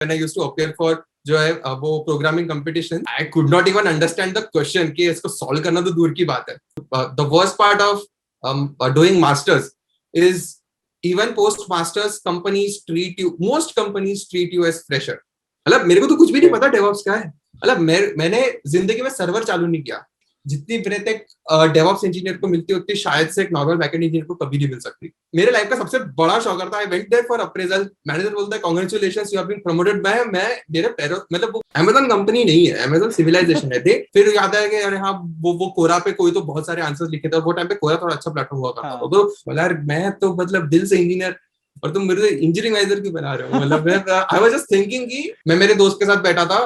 When I used to appear for जो है वो programming competition, I could not even understand the question कि इसको सॉल्व करना तो दूर की बात है. The worst part of doing masters is even post masters companies treat you, most companies treat you as fresher. मतलब मेरे को तो कुछ भी नहीं पता डेवऑप्स क्या है. मतलब मैंने जिंदगी में सर्वर चालू नहीं किया. जितनी ब्रेथ एक डेवऑप्स इंजीनियर को मिलती है उतनी शायद से एक नॉर्मल बैकएंड इंजीनियर को कभी नहीं मिल सकती. मेरे लाइफ का सबसे बड़ा शौक था. I went there for appraisal. Manager बोलता है congratulations you have been promoted. मैं मेरे पैरों, मतलब वो अमेज़न कंपनी नहीं है, अमेज़न सिविलाइजेशन है. फिर याद है कि अरे हाँ वो कोरा पे कोई तो बहुत सारे आंसर्स लिखे थे. वो टाइम पे कोरा थोड़ा अच्छा प्लेटफॉर्म हुआ करता था. तो बोला यार मैं तो मतलब दिल से इंजीनियर और तुम मेरे इंजीनियरिंग मैनेजर क्यों बना रहे हो. मतलब आई वाज जस्ट थिंकिंग कि मैं मेरे दोस्त के साथ बैठा था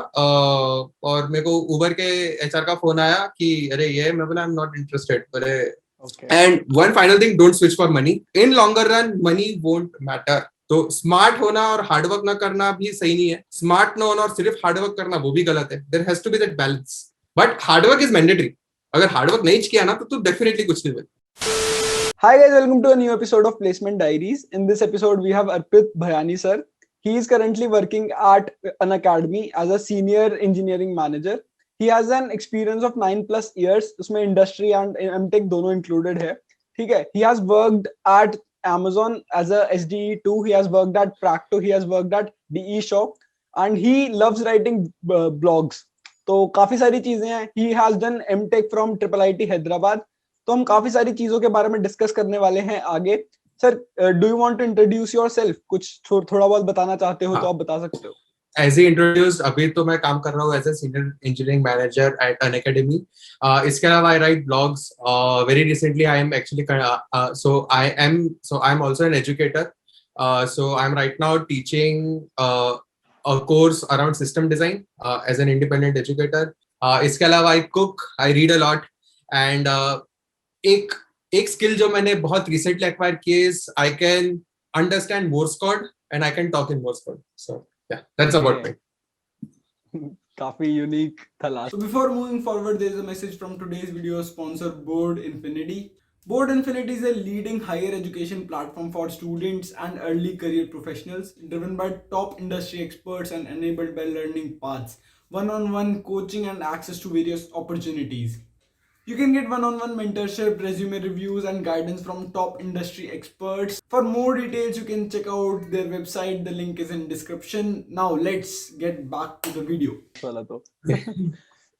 और मेरे को उबर के एचआर का फोन आया कि अरे ये, मैं बोला आई एम नॉट इंटरेस्टेड. बोले and one final thing, don't switch for money. In longer run money won't matter. तो स्मार्ट होना और हार्डवर्क ना करना भी सही नहीं है. स्मार्ट ना होना और सिर्फ हार्डवर्क करना वो भी गलत है. There has to be that balance. But hard work is mandatory. अगर हार्डवर्क नहीं किया ना तो डेफिनेटली कुछ नहीं मिलेगा. Hi guys, welcome to a new episode of Placement Diaries. In this episode, we have Arpit Bhayani sir. He is currently working at an academy as a senior engineering manager. He has an experience of 9+ years. उसमें industry and MTech दोनों included है. ठीक है. He has worked at Amazon as a SDE too. He has worked at Practo. He has worked at DE Shop, and he loves writing blogs. तो काफी सारी चीजें हैं. He has done MTech from IIIT Hyderabad. तो हम काफी सारी चीजों के बारे में डिस्कस करने वाले हैं आगे. Sir, do you want to introduce yourself? कुछ थोड़ा बहुत बताना चाहते हो तो आप बता सकते हो. एज ही इंट्रोड्यूस्ड, अभी तो मैं काम कर रहा हूँ as a senior engineering manager at Unacademy. इसके अलावा I write blogs. Very recently I am actually so I am also an educator. So I am right now teaching a course around system design as an independent educator. इसके अलावा I cook, I read a lot and एक skill जो मैंने बहुत recently acquire की is I can understand Morse code and I can talk in Morse code. So yeah that's about me. काफी unique था last. So before moving forward, there is a message from today's video sponsor, Board Infinity. Board Infinity is a leading higher education platform for students and early career professionals, driven by top industry experts and enabled by learning paths, one-on-one coaching and access to various opportunities. You can get one-on-one mentorship, resume reviews and guidance from top industry experts. For more details, you can check out their website. The link is in description. Now let's get back to the video.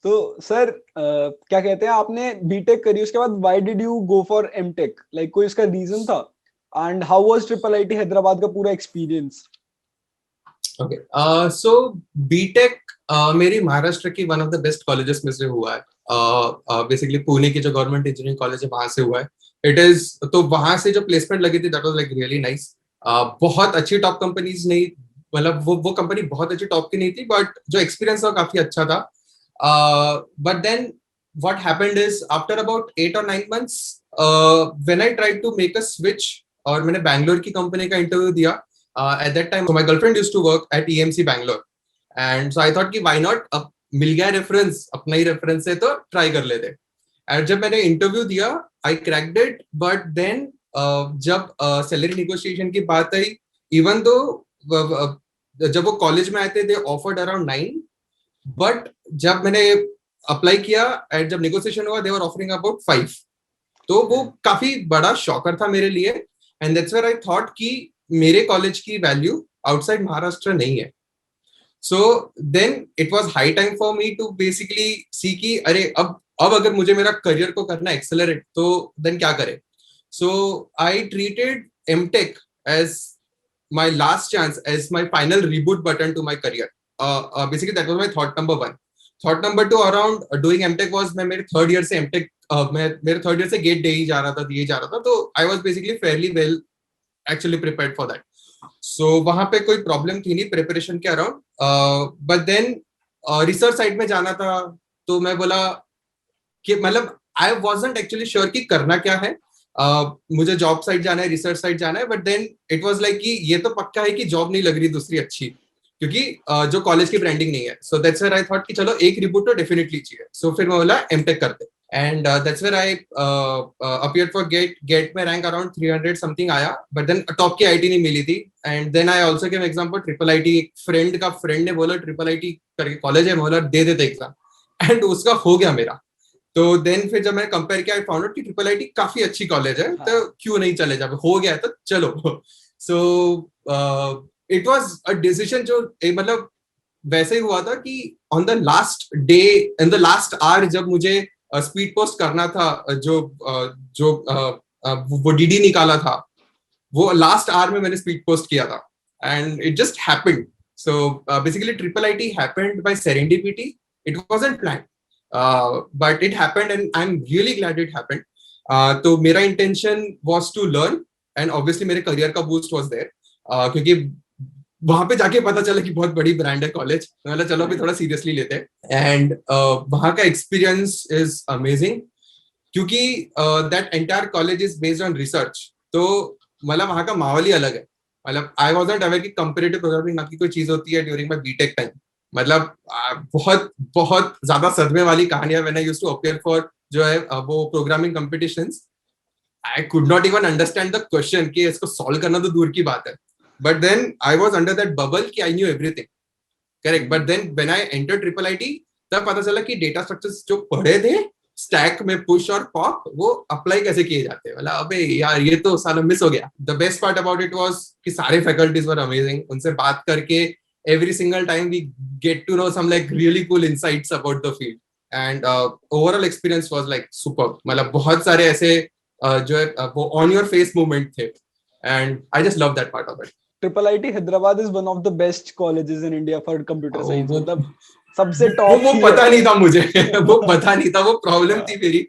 तो sir, क्या कहते हैं, आपने BTech करी, उसके बाद why did you go for MTech? Like कोई इसका रीजन था? And how was IIIT Hyderabad का पूरा एक्सपीरियंस? Okay, so BTech मेरी महाराष्ट्र की one of the best colleges में से हुआ है. बेसिकली पुणे की जो गवर्नमेंट इंजीनियरिंग कॉलेज है वहां से हुआ है. इट इज, तो वहां से जो प्लेसमेंट लगी थी that was like really nice. बहुत अच्छी टॉप कंपनीज नहीं, मतलब वो कंपनी बहुत अच्छी टॉप की नहीं थी, बट जो एक्सपीरियंस था काफी अच्छा था. But then what happened is after about 8 or 9 months when I tried to make a switch, और मैंने बैंगलोर की कंपनी का इंटरव्यू दिया. At that time, so my girlfriend used to work at EMC Bangalore, and so I thought कि why not, अब मिल गया reference, अपना ही reference है तो ट्राई कर लेते. और जब मैंने इंटरव्यू दिया, I cracked it, but then जब सैलरी नेगोशिएशन की बात आई, इवन दो जब वो कॉलेज में आए थे they offered around 9, but जब मैंने अप्लाई किया एंड जब नेगोशिएशन हुआ they were offering about 5. तो वो काफी बड़ा शॉकर था मेरे लिए, and that's where I thought कि मेरे कॉलेज की वैल्यू आउटसाइड महाराष्ट्र नहीं है. So then it was high time for me to basically see कि अरे अब अगर मुझे मेरा करियर को करना एक्सेलरेट, तो देन क्या करें. So I treated MTech as my last chance, as my final reboot button to my career. Basically that was my thought number 1. Thought number 2 around doing MTech was, मैं मेरे third year से MTech, मैं मेरे third year से GATE दे ही जा रहा था, दिए जा रहा था. तो I was basically fairly well actually prepared for that. So वहां पे कोई प्रॉब्लम थी नहीं प्रिपरेशन के around. But then research side में जाना था, तो मैं बोला कि मतलब आई wasn't एक्चुअली श्योर कि करना क्या है. मुझे जॉब साइड जाना है, रिसर्च साइड जाना है, but then it was like कि ये तो पक्का है कि जॉब नहीं लग रही दूसरी अच्छी, क्योंकि जो कॉलेज की ब्रांडिंग नहीं है. So that's where I thought कि चलो एक रिबूट तो डेफिनेटली चाहिए. सो फिर मैं बोला एमटेक करते. and that's where I appeared for get my rank around 300 something आया, but then top की IT नहीं मिली थी, and then I also gave exam for triple IT. एक friend का friend ने बोला triple IT करके कॉलेज है, मैं बोला दे देते एग्जाम, and उसका हो गया मेरा. तो देन फिर जब मैंने कंपेयर किया, आई फाउंड आउट कि ट्रिपल आईटी काफी अच्छी कॉलेज है, तो क्यों नहीं चले, जब हो गया तो चलो. So it was a decision जो मतलब वैसे ही हुआ था कि on the last day, in the last hour, जब मुझे स्पीड पोस्ट करना था, वो डीडी निकाला था, वो लास्ट आवर में मैंने स्पीड पोस्ट किया था, and it just happened. So basically triple IT happened bye serendipity. It wasn't planned, but it happened and I'm really glad it happened. तो मेरा intention was to learn and obviously मेरे career का boost was there, क्योंकि वहां पे जाके पता चला कि बहुत बड़ी ब्रांड है कॉलेज, मतलब चलो अभी थोड़ा सीरियसली लेते हैं. एंड वहां का एक्सपीरियंस इज अमेजिंग, क्योंकि that entire college is based on research. तो मतलब वहां का माहौल ही अलग है. मतलब आई वाजंट अवेयर कि कंपैरेटिव प्रोग्रामिंग नाम की कोई चीज होती है ड्यूरिंग माय बीटेक टाइम. मतलब बहुत बहुत ज्यादा सदमे वाली कहानियां. When I used to appear for जो है वो programming competitions, I could not even understand the question कि इसको सॉल्व करना तो दूर की बात है. But then I was under that bubble कि I knew everything, correct. But then when I enter triple IT, तब पता चला कि डेटा स्ट्रक्चर्स जो पढ़े थे स्टैक में पुश और पॉप, वो अप्लाई कैसे किए जाते हैं. मतलब अबे यार ये तो साला मिस हो गया. The best part about it was कि सारे फैकल्टीज वर अमेजिंग. उनसे बात करके every single time we get to know some like really cool insights about the field, and overall experience was like superb. मतलब बहुत सारे ऐसे जो है वो on your face moment थे, and I just love that part of it. Triple IT Hyderabad is one of the best colleges in India for computer science. मतलब सबसे टॉप. वो पता नहीं था मुझे. वो पता नहीं था, वो प्रॉब्लम थी मेरी.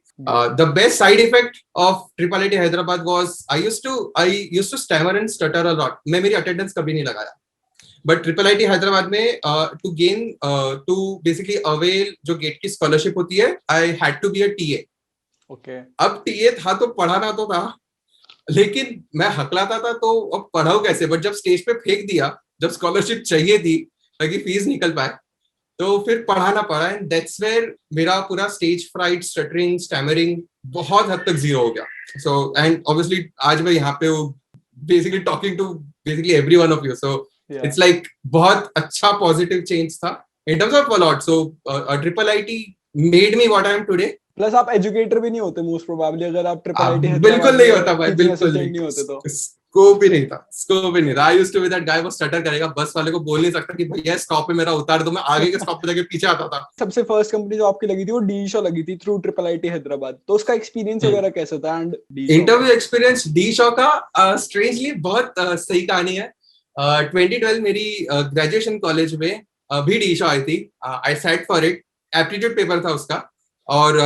The best side effect of triple IT Hyderabad was I used to stammer and stutter a lot. मैं मेरी अटेंडेंस कभी नहीं लगाया. बट ट्रिपल आईटी हैदराबाद में टू बेसिकली अवेल जो गेट की स्कॉलरशिप होती है, I had to be a TA. Okay. अब टीए था तो पढ़ाना तो था, लेकिन मैं हकलाता था, तो अब पढ़ाऊं कैसे. बट जब स्टेज पे फेंक दिया, जब स्कॉलरशिप चाहिए थी ताकि फीस निकल पाए, तो फिर पढ़ाना पड़ा. एंड दैट्स वेयर मेरा पूरा स्टेज फ्राइट, स्टटरिंग, स्टैमरिंग बहुत हद तक जीरो हो गया. सो एंड ऑब्वियसली आज मैं यहाँ पे basically talking to basically every one of you. So it's like बहुत अच्छा positive change था in terms of a lot. So triple IT made me what I am today. Plus आप educator भी नहीं होते मोस्ट प्रोबेबली अगर आप triple IT है. बिल्कुल नहीं होता भाई, बिल्कुल नहीं होते. तो स्कोप ही नहीं था. I used to be that guy वो स्टटर करेगा, बस वाले को बोल नहीं सकता कि भैया स्टॉप पे मेरा उतार दो, मैं आगे के स्टॉप पे जाके पीछे आता था. सबसे फर्स्ट कंपनी जो आपकी लगी थी वो डीशो लगी थी थ्रू ट्रिपल आईटी हैदराबाद. तो उसका एक्सपीरियंस वगैरह कैसा था? एंड इंटरव्यू एक्सपीरियंस डीशो का स्ट्रेंजली बहुत सही कहानी है. 2012 मेरी ग्रेजुएशन कॉलेज में भी डीशो आई थी. I sat for it. Aptitude paper था उसका, और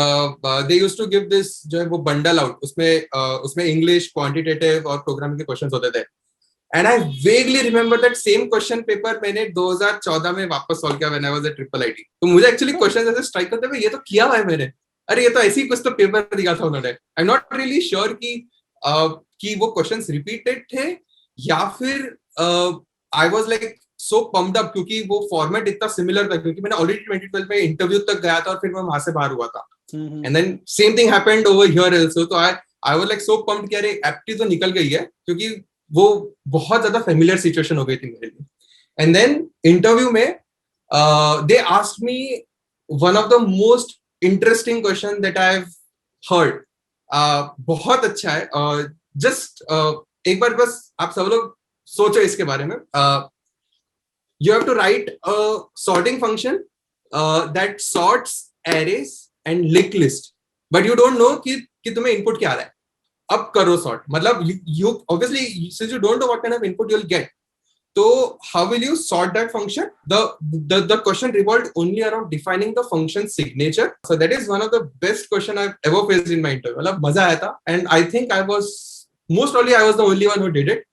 they used to give this जो है वो बंडल आउट. उसमें इंग्लिश, क्वांटिटेटिव और प्रोग्रामिंग के क्वेश्चंस होते थे. And I vaguely remember that same question paper मैंने 2014 में वापस सॉल्व किया when I was at triple IT. तो मुझे एक्चुअली क्वेश्चंस ऐसे स्ट्राइक करते हुए, ये तो किया हुआ है मैंने, अरे ये तो ऐसे ही कुछ तो पेपर दिया था उन्होंने. I am not really sure कि वो क्वेश्चंस रिपीटेड थे या फिर आई was like so pumped up, क्योंकि वो फॉर्मेट इतना सिमिलर था, क्योंकि मैंने ऑलरेडी 2012 में इंटरव्यू तक गया था और फिर मैं वहां से बाहर हुआ था. And then same thing happened over here also. तो I was like so pumped कि अरे एप्टी तो निकल गई है, क्योंकि वो बहुत ज्यादा फेमिलियर सिचुएशन हो गई थी मेरे लिए. एंड देन इंटरव्यू में they asked me one of the most interesting question that I have heard. बहुत अच्छा है. जस्ट एक बार बस आप सब लोग सोचो इसके बारे में. You have to write a sorting function that sorts arrays and linked list, but you don't know कि तुम्हें input क्या आ रहा है. अब करो sort. मतलब you obviously, since you don't know what kind of input you'll get, so how will you sort that function? The question revolved only around defining the function signature. So that is one of the best question I've ever faced in my interview. मतलब मजा आया था. And I think I was the only one who did it.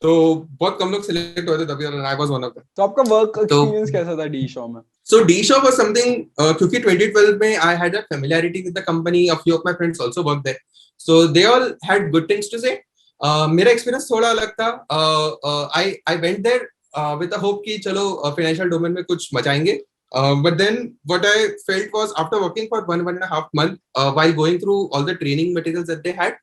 तो बहुत कम लोग select हुए थे तभी, और I was one of them. तो आपका वर्क एक्सपीरियंस कैसा था डीशो में? So डीशो was something क्योंकि 2012 में I had a familiarity with the company. A few of my friends also worked there, so they all had good things to say. मेरा experience थोड़ा अलग था. I went there with the hope कि चलो financial domain में कुछ मचाएंगे. But then what I felt was after working for 1.5 month, while going through all the training materials that they had,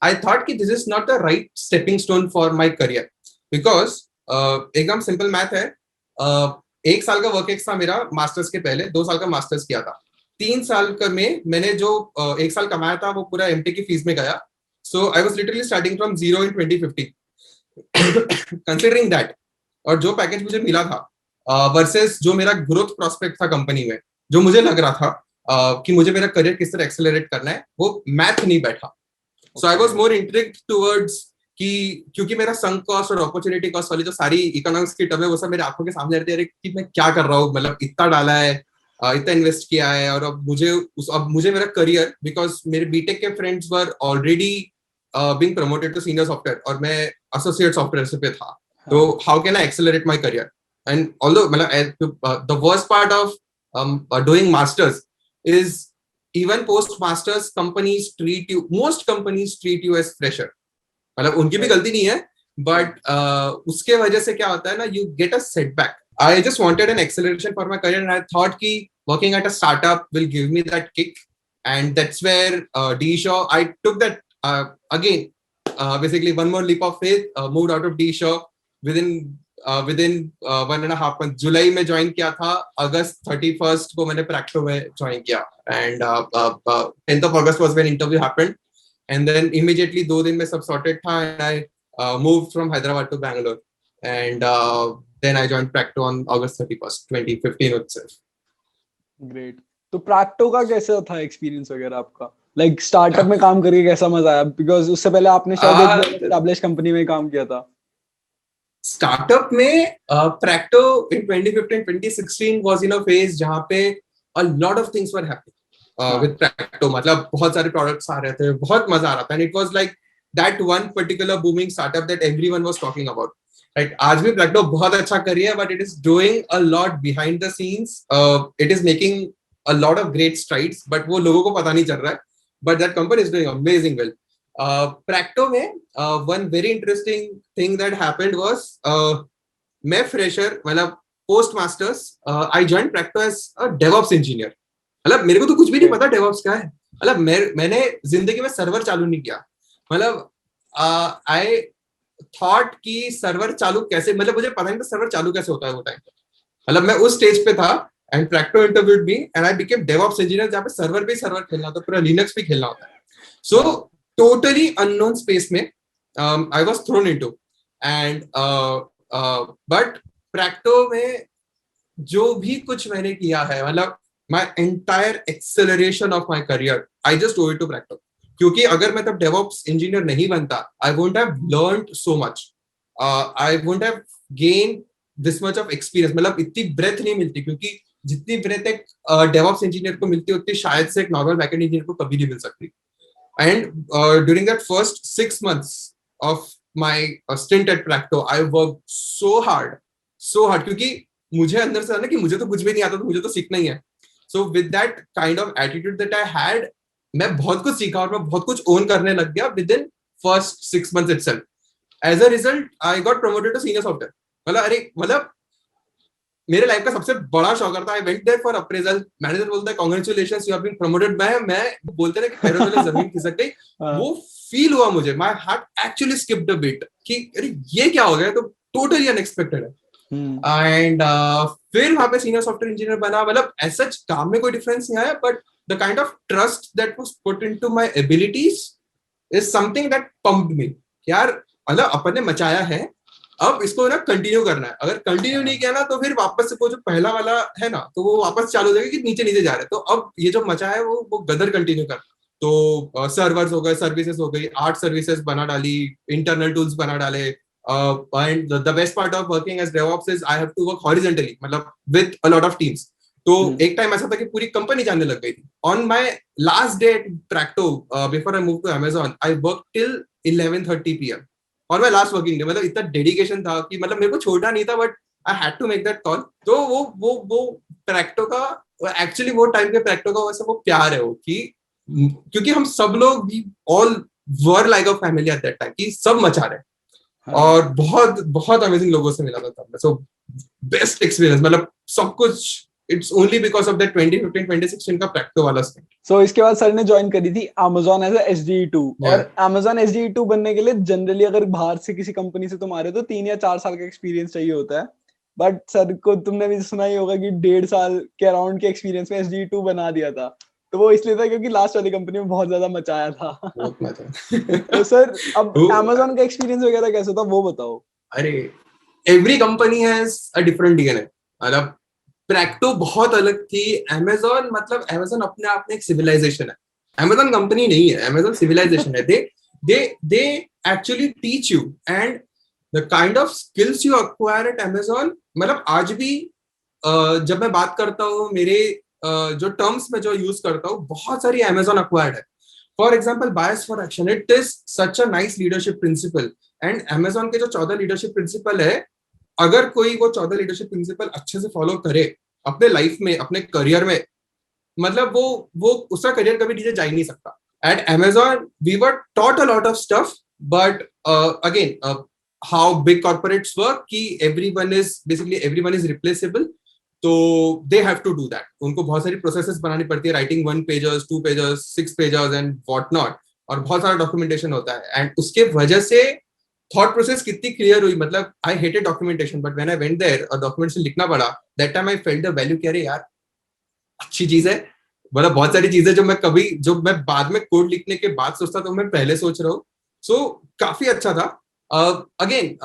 I thought कि this is not the right stepping stone for my career because एकदम simple math है. 1 साल का work ex था मेरा masters के पहले, 2 साल का मास्टर्स किया था. 3 साल का में मैंने जो 1 साल कमाया था वो पूरा एमटी की फीस में गया. So I was literally starting from zero in 2050. Considering that, और जो पैकेज मुझे मिला था वर्सेस जो मेरा ग्रोथ प्रोस्पेक्ट था कंपनी में, जो मुझे लग रहा था कि मुझे मेरा करियर किस तरह एक्सेलरेट करना है, वो मैथ नहीं बैठा. So I was more intrigued towards कि क्योंकि मेरा संक कॉस्ट और अपॉर्चुनिटी कॉस्ट वाली जो सारी इकोनॉमिक्स की टर्म है वो सब मेरे आंखों के सामने रहते हैं कि मैं क्या कर रहा हूँ, मतलब इतना डाला है, इतना इन्वेस्ट किया है, और अब मुझे मेरा करियर, बिकॉज मेरे बीटेक के friends were already being promoted to senior software और मैं एसोसिएट सॉफ्टवेयर पे था. तो how can I accelerate my career? And although मतलब the worst part of doing masters is even post masters most companies treat you as fresher. मतलब उनकी भी गलती नहीं है, बट उसके वजह से क्या होता है ना, you get a setback. I just wanted an acceleration for my career and I thought कि working at a startup will give me that kick, and that's where D-Shaw, I took that again, basically one more leap of faith, moved out of D-Shaw within 1.5 month. जुलाई में join किया था, अगस्त 31st को मैंने प्रैक्टो में join किया, and 10th of August was when interview happened, and then immediately 2 दिन में सब sorted था, and I moved from Hyderabad to Bangalore, and then I joined Practo on August 31st 2015 itself. Great. तो प्रैक्टो का कैसा था एक्सपीरियंस वगैरह आपका, लाइक स्टार्टअप में काम करके कैसा मजा आया? बिकॉज उससे पहले आपने शायद एक एस्टैब्लिश कंपनी में काम किया था. स्टार्टअप में प्रैक्टो इन 2015-2016 was in a phase जहाँ पे a lot of things were happening with Practo. मतलब बहुत सारे प्रोडक्ट्स आ रहे थे, बहुत मजा आ रहा था, and it was like that one particular booming startup that everyone was talking about. Right? आज भी प्रैक्टो बहुत अच्छा कर रही है, but it is doing a lot behind the scenes. It is making a lot of great strides, but वो लोगों को पता नहीं चल रहा है. But that company is doing amazing well. Practo में one very interesting thing that happened was मैं fresher, मतलब post masters, I joined Practo as a DevOps engineer. मतलब मेरे को तो कुछ भी नहीं पता DevOps क्या है. मतलब मैंने जिंदगी में सर्वर चालू नहीं किया. मतलब I thought कि सर्वर चालू कैसे, मतलब मुझे पता नहीं था सर्वर चालू कैसे होता है वो टाइम पे. मतलब मैं उस स्टेज पे था, and Practo interviewed me and I became DevOps engineer, जहाँ पे सर्वर खेलना होता है, पूरा Linux भी खेलना होता है. So totally unknown space में I was thrown into, and but Practo में जो भी कुछ मैंने किया है, मतलब my entire acceleration of my career I just owe it to Practo. क्योंकि अगर मैं तब DevOps engineer नहीं बनता, I wouldn't have learned so much. I wouldn't have gained this much of experience. मतलब इतनी breadth नहीं मिलती, क्योंकि जितनी breadth एक DevOps engineer को मिलती है उतनी शायद से एक normal backend engineer को कभी नहीं मिल सकती. And during that first 6 months of my stint at Practo, I worked so hard, क्योंकि मुझे अंदर से ना कि मुझे तो कुछ भी नहीं आता, तो मुझे तो सीखना ही है. So with that kind of attitude that I had, मैं बहुत कुछ सीखा और मैं बहुत कुछ own करने लग गया within first 6 months itself. As a result, I got promoted to senior software. मतलब मेरे लाइफ का सबसे बड़ा शॉकर था. I went there for appraisal, manager बोलता है congratulations you have been promoted. मैं बोलते ना कि पैरों तले जमीन खिसक गई. वो फील हुआ मुझे, my heart actually skipped a beat कि अरे ये क्या हो गया, तो टोटली अनएक्सपेक्टेड है. एंड फिर वहां पे सीनियर सॉफ्टवेयर इंजीनियर बना. मतलब एज सच काम में कोई डिफरेंस नहीं आया, but the kind of trust that was put into my abilities is something that pumped me. यार मतलब अपन ने मचाया है, अब इसको ना कंटिन्यू करना है. अगर कंटिन्यू नहीं किया ना तो फिर वापस से वो जो पहला वाला है ना, तो वो वापस चालू हो जाएगा कि नीचे जा रहे हैं. तो अब ये जो मचा है वो गदर कंटिन्यू कर. तो सर्वर्स हो गए, सर्विसेज हो गई, 8 सर्विसेज बना डाली, इंटरनल टूल्स बना डाले. And the best part of working as DevOps is I have to work horizontally, मतलब with a lot of teams. तो एक टाइम ऐसा था कि पूरी कंपनी जानने लग गई थी. On my last day at Practo before I move to Amazon, I work till 11:30 PM और मैं लास्ट वर्किंग डे. मतलब इतना डेडिकेशन था कि मतलब मेरे को छोड़ना नहीं था, but I had to make that call. तो वो प्रैक्टो का एक्चुअली वो टाइम पे प्रैक्टो का वैसे वो प्यार है वो, कि क्योंकि हम सब लोग भी all were like a family at that time, कि सब मचा रहे. और बहुत बहुत अमेजिंग लोगों से मिला था तब. सो बेस्ट एक्सपीरियंस, मतलब सब कुछ It's only because of that 2015 2016 का प्रैक्टो वाला stint. So इसके बाद सर ने ज्वाइन करी थी Amazon एज SDE2 और Amazon SDE2 बनने के लिए जनरली अगर बाहर से किसी कंपनी से तुम आ रहे हो तो 3 या 4 साल का एक्सपीरियंस चाहिए होता है, बट सर को तुमने भी सुना ही होगा कि 1.5 साल के अराउंड के एक्सपीरियंस में SDE2 बना दिया था। तो वो इसलिए था क्योंकि लास्ट वाली कंपनी में बहुत ज्यादा मचाया था। बहुत मजा। तो सर अब Amazon का एक्सपीरियंस वगैरह कैसा था वो बताओ। अरे every company has a different DNA. मतलब प्रैक्टो बहुत अलग थी, Amazon मतलब Amazon अपने आप में एक सिविलाइजेशन है। Amazon कंपनी नहीं है, Amazon सिविलाइजेशन है। They actually teach you and the kind of skills you acquire at Amazon। मतलब आज भी जब मैं बात करता हूँ मेरे जो टर्म्स में जो यूज करता हूँ बहुत सारी Amazon एक्वायर्ड है। For example bias for action, it is such a nice leadership principle and Amazon के जो 14 लीडरशिप प्रिंसिपल है, अगर कोई वो 14 लीडरशिप प्रिंसिपल अच्छे से फॉलो करे अपने लाइफ में अपने करियर में, मतलब वो उसका करियर कभी नीचे जा ही नहीं सकता। At Amazon we were taught a lot of stuff, but again how big corporates work कि एवरीवन इज रिप्लेसेबल, तो they have to do that. उनको बहुत सारी प्रोसेसेस बनानी पड़ती है, writing 1 pages 2 pages 6 pages and what not, और बहुत सारा डॉक्यूमेंटेशन होता है। एंड उसके वजह से थॉट प्रोसेस कितनी क्लियर हुई, मतलब I hated documentation but when I went there और डॉक्यूमेंटेशन लिखना पड़ा, that time I felt the value कि अरे यार अच्छी चीज है। मतलब बहुत सारी चीजें जो मैं बाद में कोड लिखने के बाद सोचता तो मैं पहले सोच रहा हूँ। सो काफी अच्छा था। अगेन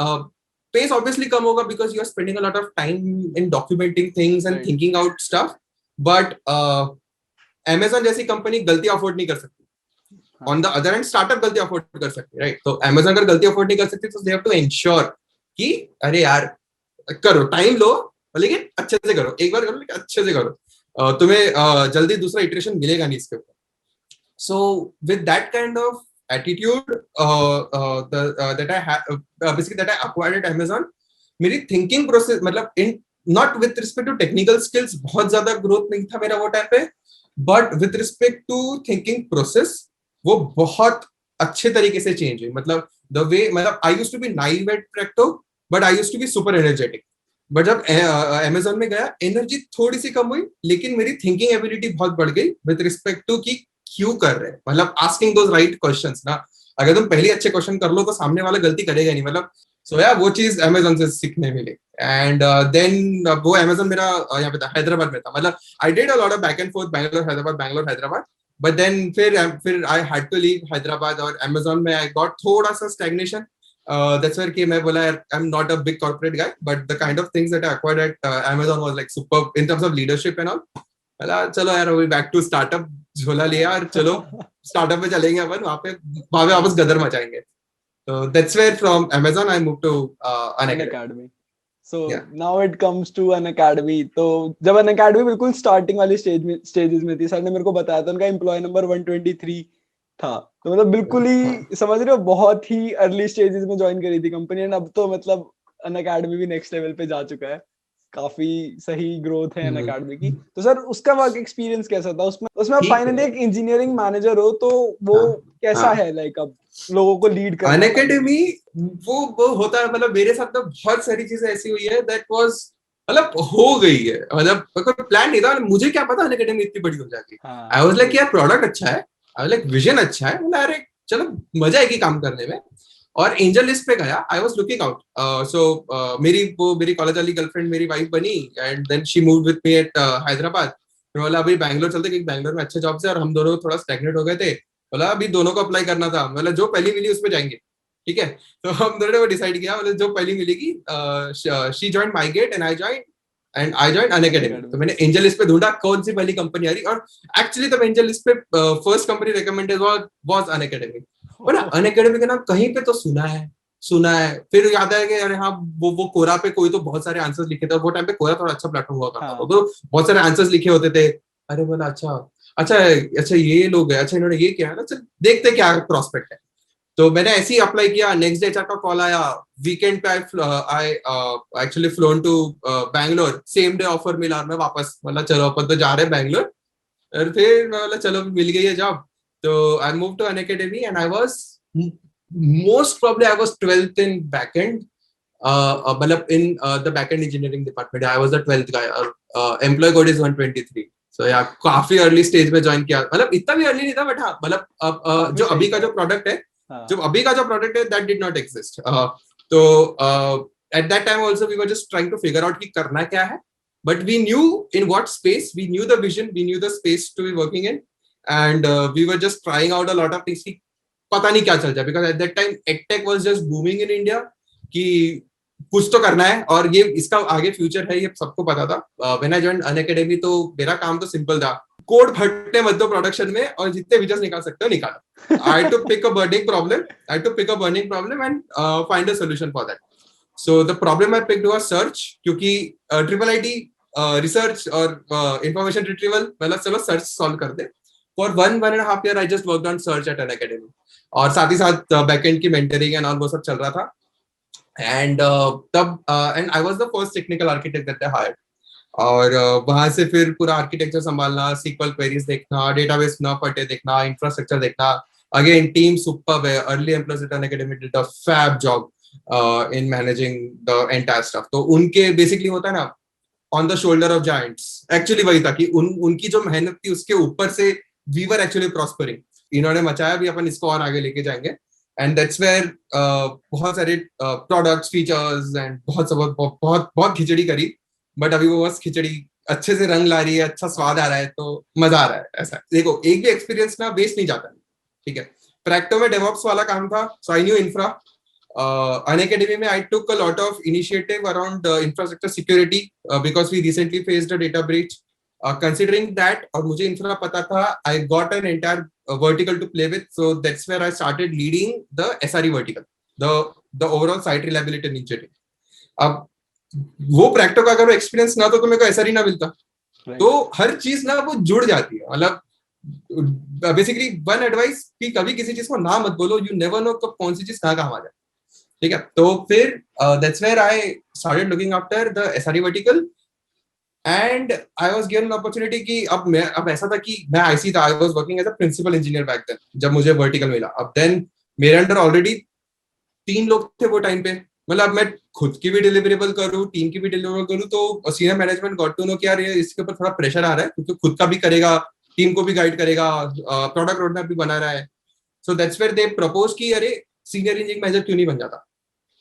पेस ऑब्वियसली कम होगा because you are spending a lot of time in documenting things and thinking out stuff, but Amazon जैसी कंपनी गलती अफोर्ड नहीं कर सकती। On the other hand startup गलती अफोर्ड कर सकती है, राइट? तो Amazon अगर गलती अफोर्ड नहीं कर सकती तो दे हैव टू एंश्योर कि अरे यार करो, टाइम लो लेकिन अच्छे से करो, एक बार करो लेकिन अच्छे से करो, तुम्हें जल्दी दूसरा इटरेशन मिलेगा नहीं इसके ऊपर। So with that kind of attitude that I acquired at Amazon, मेरी थिंकिंग प्रोसेस मतलब in not with respect to technical skills बहुत ज्यादा ग्रोथ नहीं था मेरा वो टाइम पे, but with respect to thinking process वो बहुत अच्छे तरीके से चेंज हुई। मतलब द वे, मतलब I used to be naive at Practo but I used to be super energetic, but जब Amazon में गया एनर्जी थोड़ी सी कम हुई लेकिन मेरी थिंकिंग एबिलिटी बहुत बढ़ गई विद रिस्पेक्ट टू कि क्यों कर रहे हैं, मतलब आस्किंग दोज राइट क्वेश्चंस ना। अगर तुम पहले अच्छे क्वेश्चन कर लो तो सामने वाला गलती करेगा नहीं, मतलब सो यार वो चीज Amazon से सीखने मिली। एंड देन वो Amazon मेरा यहाँ पे था, हैदराबाद में था। मतलब I did a lot of back and forth, Bangalore Hyderabad, but then फिर I had to leave Hyderabad और Amazon में आई गॉट थोड़ा सा स्टैग्नेशन। That's where कि मैं बोला यार I'm not a big corporate guy, but the kind of things that I acquired at Amazon was like superb in terms of leadership and all. बोला चलो यार अभी बैक टू स्टार्टअप झोला लिया और चलो स्टार्टअप में चलेंगे अपन, वहाँ पे वापस गदर मचाएंगे। So that's where from Amazon I moved to Unacademy. So now it comes to Unacademy. तो जब Unacademy बिल्कुल स्टार्टिंग वाली स्टेजेस में थी, सर ने मेरे को बताया था उनका एम्प्लॉय नंबर 123 था। तो मतलब बिल्कुल ही समझ रहे हो, बहुत ही अर्ली स्टेजेस में ज्वाइन करी थी कंपनी, एंड अब तो मतलब Unacademy भी नेक्स्ट लेवल पे जा चुका है। काफी सही ग्रोथ है Unacademy की। तो सर उसका वर्क एक्सपीरियंस कैसा था? उसमें आप फाइनली एक इंजीनियरिंग मैनेजर हो, तो वो कैसा है लाइक अब लोगों को लीड करना? Unacademy वो होता है, मतलब मेरे साथ तो बहुत सारी चीजें ऐसी हुई है दैट वाज मतलब हो गई है, मतलब कोई प्लान नहीं था, मुझे क्या पता Unacademy इतनी बड़ी हो जाएगी। आई वाज लाइक यार प्रोडक्ट अच्छा है, आई वाज लाइक विजन अच्छा है, मतलब अरे चलो मजा आएगी काम करने में। और एंजल लिस्ट पे गया, I was looking out. So मेरी कॉलेज वाली गर्लफ्रेंड मेरी वाइफ बनी and then she moved with me at Hyderabad. मैं बोला अभी बैंगलोर चलते क्योंकि बैंगलोर में अच्छे जॉब्स है, और हम दोनों थोड़ा स्टैग्नेट हो गए थे। बोला अभी दोनों को अप्लाई करना था, मतलब जो पहली मिली उसमें जाएंगे, ठीक है? तो हम दोनों ने वो डिसाइड किया, मतलब जो पहली मिलेगी she joined MyGate and I joined Unacademy। तो मैंने एंजल लिस्ट पे ढूंढा कौन सी पहली कंपनी आ रही, और एक्चुअली तब एंजल लिस्ट पे first company recommended was Unacademy। ना Unacademy का नाम कहीं पे तो सुना है, फिर याद आया कि अरे हाँ वो कोरा पे कोई तो बहुत सारे आंसर्स लिखे थे, और वो टाइम पे कोरा थोड़ा अच्छा प्लेटफॉर्म हुआ करता था, तो बहुत सारे आंसर्स लिखे होते थे। अरे बोला अच्छा ये लोग है, अच्छा इन्होंने ये किया है ना, चल देखते क्या प्रॉस्पेक्ट है। तो मैंने ऐसे ही अप्लाई किया, नेक्स्ट डे एचआर का कॉल आया, वीकेंड पे I actually flown to Bangalore, same day offer मिला, मैं वापस मतलब चलो अपन तो जा रहे हैं बैंगलोर। और फिर मैं बोला चलो मिल गई है जॉब, तो I move to Unacademy and I was most probably I was 12th in backend, मतलब in the backend engineering department I was the 12th guy, और एम्प्लॉय कोड इज 123. सो या काफी अर्ली स्टेज में ज्वाइन किया, मतलब इतना भी अर्ली नहीं था, बट हाँ मतलब जो अभी का जो प्रोडक्ट है, दैट डिड नॉट एग्जिस्ट. तो at that time also we were just trying to figure out कि करना क्या है, but we knew in what space, we knew the vision, we knew the space to be working in, and we were just trying out a lot of things की पता नहीं क्या चल जाए, because at that time edtech was just booming in India, कि कुछ तो करना है और ये इसका आगे फ्यूचर है, ये सबको पता था. व्हेन आई जॉइंड अनअकैडमी तो मेरा काम तो सिंपल था, कोड फटने मत दो प्रोडक्शन में और जितने फीचर्स निकाल सकते हो निकालो. I to pick a burning problem and find a solution for that. So the problem I picked was search, क्योंकि ट्रिपल आईटी रिसर्च और इंफॉर्मेशन रिट्रीवल, मतलब चलो सर्च सॉल्व कर दे. For 1.5 year I just worked on search at Unacademy, और साथ ही साथ backend की मेंटरिंग एंड ऑल वो सब चल रहा था. And and I was the first technical architect that they hired. और वहां से फिर पूरा आर्किटेक्चर संभालना, सीक्वल क्वेरीज देखना, डेटाबेस ना फटे देखना, इंफ्रास्ट्रक्चर देखना. अगेन टीम सुपर्ब है, early employees at Unacademy did a fab job in managing the entire stuff. तो उनके बेसिकली होता है ना, on the shoulder of giants, actually वही था कि उनकी जो मेहनत थी उसके ऊपर से वी वर एक्चुअली प्रॉस्परिंग. इन्होंने मचाया भी, अपन इसको और आगे लेके जाएंगे. एंड दैट्स वेयर बहुत सारे प्रोडक्ट्स, फीचर्स एंड बहुत बहुत बहुत खिचड़ी करी, बट अभी वो बस खिचड़ी अच्छे से रंग ला रही है, अच्छा स्वाद आ रहा है, तो मजा आ रहा है. ऐसा देखो, एक भी एक्सपीरियंस ना वेस्ट नहीं जाता. ठीक है, प्रैक्टो में डेवऑप्स वाला काम था, सो आई न्यू इंफ्रा. Unacademy में I took a lot of initiative around infrastructure security because we recently faced a data breach. Considering that, और मुझे इंफ्रा पता था, I got an entire vertical to play with, so that's where I started leading the SRE vertical, the overall site reliability initiative. अब वो प्रैक्टो का अगर experience ना तो मेरे को एसआरई ना मिलता. तो हर चीज ना वो जुड़ जाती है. मतलब बेसिकली वन एडवाइस कि कभी किसी चीज को ना मत बोलो, यू नेवर नो कब कौन सी चीज कहाँ काम आ जाए. ठीक है, तो फिर that's where I started looking after the SRE vertical, and I was given an opportunity कि अब ऐसा था कि मैं आईसी था, I was working as a principal engineer back then, जब मुझे वर्टिकल मिला. अब देन मेरे अंडर ऑलरेडी 3 लोग थे वो टाइम पे. मतलब मैं खुद की भी डिलीवरेबल करूँ, टीम की भी डिलीवरेबल करूँ, तो senior management got to know कि यार ये इसके ऊपर थोड़ा प्रेशर आ रहा है, क्योंकि खुद का भी करेगा, टीम को भी गाइड करेगा, प्रोडक्ट रोडमैप भी बना रहा है. So that's where they propose कि अरे सीनियर इंजीनियरिंग मैनेजर क्यों नहीं बन जाता,